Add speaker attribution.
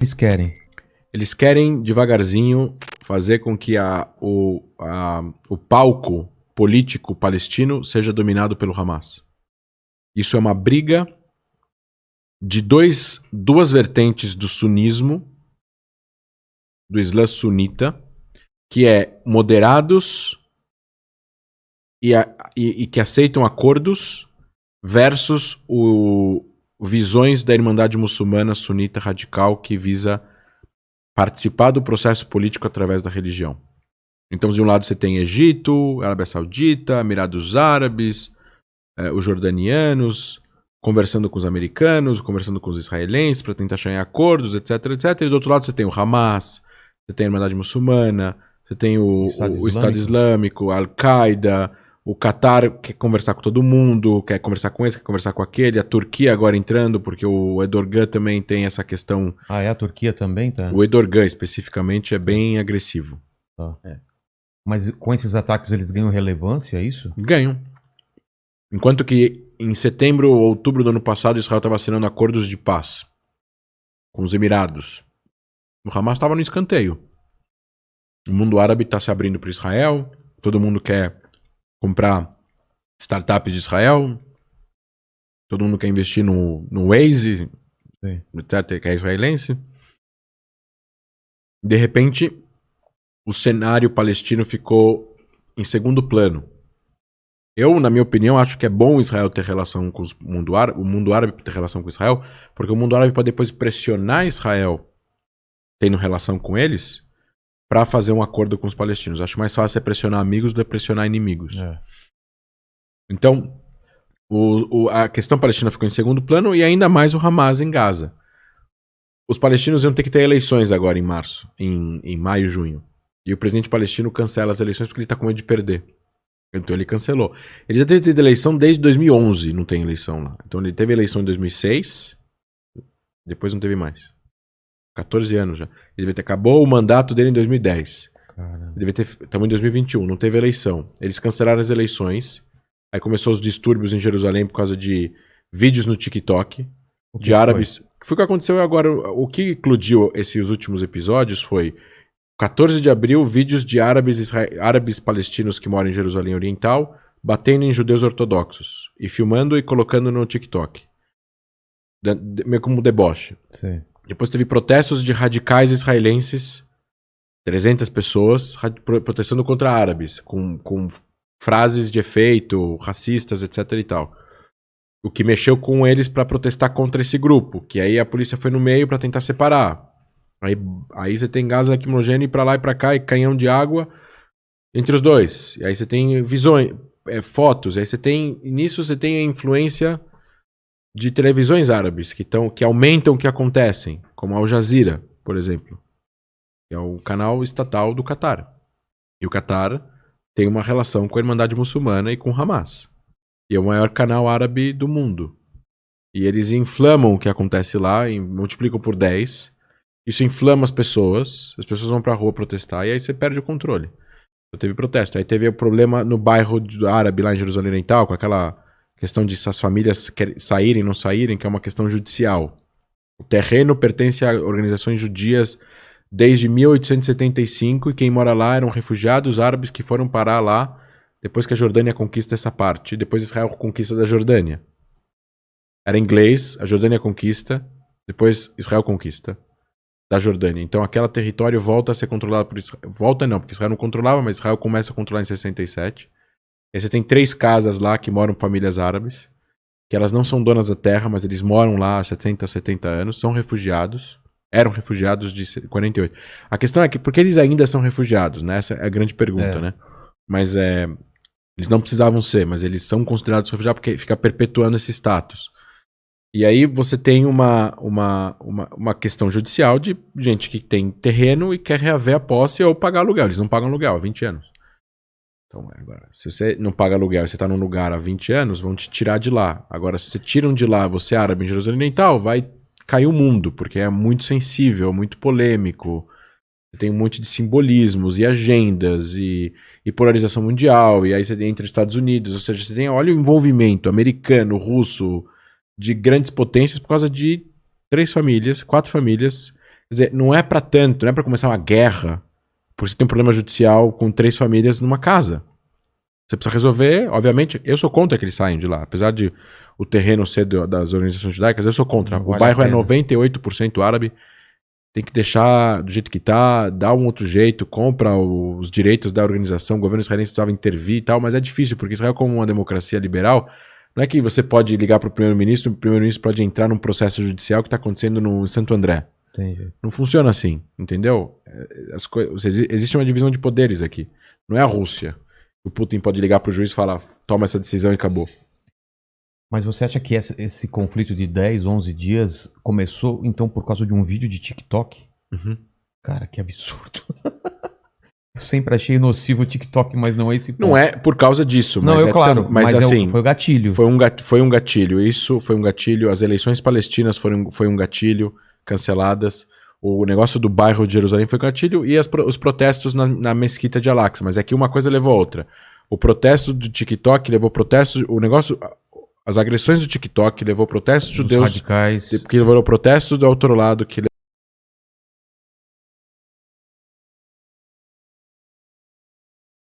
Speaker 1: Eles querem.
Speaker 2: Eles querem, devagarzinho, fazer com que o palco político palestino seja dominado pelo Hamas. Isso é uma briga de duas vertentes do sunismo, do Islã sunita, que é moderados e que aceitam acordos versus visões da Irmandade Muçulmana Sunita Radical que visa participar do processo político através da religião. Então, de um lado você tem Egito, Arábia Saudita, Emirados Árabes, os jordanianos, conversando com os americanos, conversando com os israelenses para tentar chegar em acordos, etc, etc. E do outro lado você tem o Hamas, você tem a Irmandade Muçulmana, você tem o Estado Islâmico, a Al-Qaeda, o Qatar quer conversar com todo mundo, quer conversar com esse, quer conversar com aquele, a Turquia agora entrando, porque o Erdogan também tem essa questão.
Speaker 1: Ah, é? A Turquia também tá?
Speaker 2: O Erdogan, especificamente, é bem agressivo.
Speaker 1: Tá. É. Mas com esses ataques eles ganham relevância, é isso?
Speaker 2: Ganham. Enquanto que em setembro ou outubro do ano passado, Israel estava assinando acordos de paz com os Emirados. O Hamas estava no escanteio. O mundo árabe está se abrindo para Israel, todo mundo quer comprar startups de Israel, todo mundo quer investir no Waze, etc., que é israelense. De repente, o cenário palestino ficou em segundo plano. Eu, na minha opinião, acho que é bom Israel ter relação com o mundo árabe ter relação com Israel, porque o mundo árabe pode depois pressionar Israel, tendo relação com eles, para fazer um acordo com os palestinos. Acho mais fácil é pressionar amigos do que pressionar inimigos. É. Então, a questão palestina ficou em segundo plano e ainda mais o Hamas em Gaza. Os palestinos iam ter que ter eleições agora em março, em maio, junho. E o presidente palestino cancela as eleições porque ele está com medo de perder. Então ele cancelou. Ele já teve tido eleição desde 2011, não tem eleição lá. Então ele teve eleição em 2006, depois não teve mais. 14 anos já. Acabou o mandato dele em 2010. Estamos em 2021, não teve eleição. Eles cancelaram as eleições. Aí começou os distúrbios em Jerusalém por causa de vídeos no TikTok de árabes. Foi o que aconteceu agora. O que eclodiu esses últimos episódios foi 14 de abril, vídeos de árabes palestinos que moram em Jerusalém Oriental batendo em judeus ortodoxos e filmando e colocando no TikTok. Meio como deboche. Sim. Depois teve protestos de radicais israelenses, 300 pessoas, protestando contra árabes, com frases de efeito, racistas, etc e tal. O que mexeu com eles para protestar contra esse grupo, que aí a polícia foi no meio para tentar separar. Aí você tem gás lacrimogêneo pra lá e pra cá e canhão de água entre os dois. E aí você tem visões, fotos. Aí você tem, nisso você tem a influência de televisões árabes que aumentam o que acontecem, como a Al Jazeera, por exemplo, que é o canal estatal do Catar. E o Catar tem uma relação com a Irmandade Muçulmana e com o Hamas. E é o maior canal árabe do mundo. E eles inflamam o que acontece lá, multiplicam por 10. Isso inflama as pessoas vão pra rua protestar e aí você perde o controle. Então, teve protesto. Aí teve o problema no bairro árabe lá em Jerusalém Oriental, com aquela questão de se as famílias saírem, não saírem, que é uma questão judicial. O terreno pertence a organizações judias desde 1875 e quem mora lá eram refugiados árabes que foram parar lá depois que a Jordânia conquista essa parte, depois Israel conquista da Jordânia. Era inglês, a Jordânia conquista, depois Israel conquista da Jordânia. Então aquele território volta a ser controlado por Israel. Volta não, porque Israel não controlava, mas Israel começa a controlar em 67. Aí você tem 3 casas lá que moram famílias árabes, que elas não são donas da terra, mas eles moram lá há 70 anos, são refugiados. Eram refugiados de 48. A questão é que, por que eles ainda são refugiados? Né? Essa é a grande pergunta, né? Mas eles não precisavam ser, mas eles são considerados refugiados porque fica perpetuando esse status. E aí você tem uma questão judicial de gente que tem terreno e quer reaver a posse ou pagar aluguel. Eles não pagam aluguel há 20 anos. Então, agora, se você não paga aluguel e você está num lugar há 20 anos, vão te tirar de lá. Agora, se você tiram de lá, você é árabe em Jerusalém Oriental, vai cair o mundo, porque é muito sensível, muito polêmico. Tem um monte de simbolismos e agendas e polarização mundial. E aí você tem entre Estados Unidos, ou seja, você tem, olha o envolvimento americano, russo, de grandes potências por causa de 4 famílias Quer dizer, não é pra tanto, não é pra começar uma guerra, porque você tem um problema judicial com 3 famílias numa casa. Você precisa resolver, obviamente, eu sou contra que eles saiam de lá. Apesar de o terreno ser das organizações judaicas, eu sou contra.
Speaker 1: Não
Speaker 2: O
Speaker 1: vale
Speaker 2: bairro
Speaker 1: a
Speaker 2: é
Speaker 1: pena.
Speaker 2: 98% árabe, tem que deixar do jeito que tá, dá um outro jeito, compra os direitos da organização, o governo israelense precisava intervir e tal, mas é difícil, porque Israel, como uma democracia liberal, não é que você pode ligar para o primeiro-ministro pode entrar num processo judicial que está acontecendo no Santo André.
Speaker 1: Entendi.
Speaker 2: Não funciona assim, entendeu? Existe uma divisão de poderes aqui. Não é a Rússia. O Putin pode ligar pro juiz e falar, toma essa decisão e acabou.
Speaker 1: Mas você acha que esse conflito de 10, 11 dias começou, então, por causa de um vídeo de TikTok?
Speaker 2: Uhum.
Speaker 1: Cara, que absurdo. Eu sempre achei nocivo o TikTok, mas não é esse ponto.
Speaker 2: Não é por causa disso,
Speaker 1: Não,
Speaker 2: mas
Speaker 1: eu, claro,
Speaker 2: mas assim,
Speaker 1: foi o gatilho.
Speaker 2: foi um gatilho. Isso foi um gatilho. As eleições palestinas foi um gatilho, canceladas. O negócio do bairro de Jerusalém foi um gatilho. E os protestos na mesquita de Al-Aqsa. Mas é que uma coisa levou a outra. O protesto do TikTok levou protesto. O negócio. As agressões do TikTok levou protestos judeus.
Speaker 1: Radicais.
Speaker 2: Que levou ao protesto do outro lado, que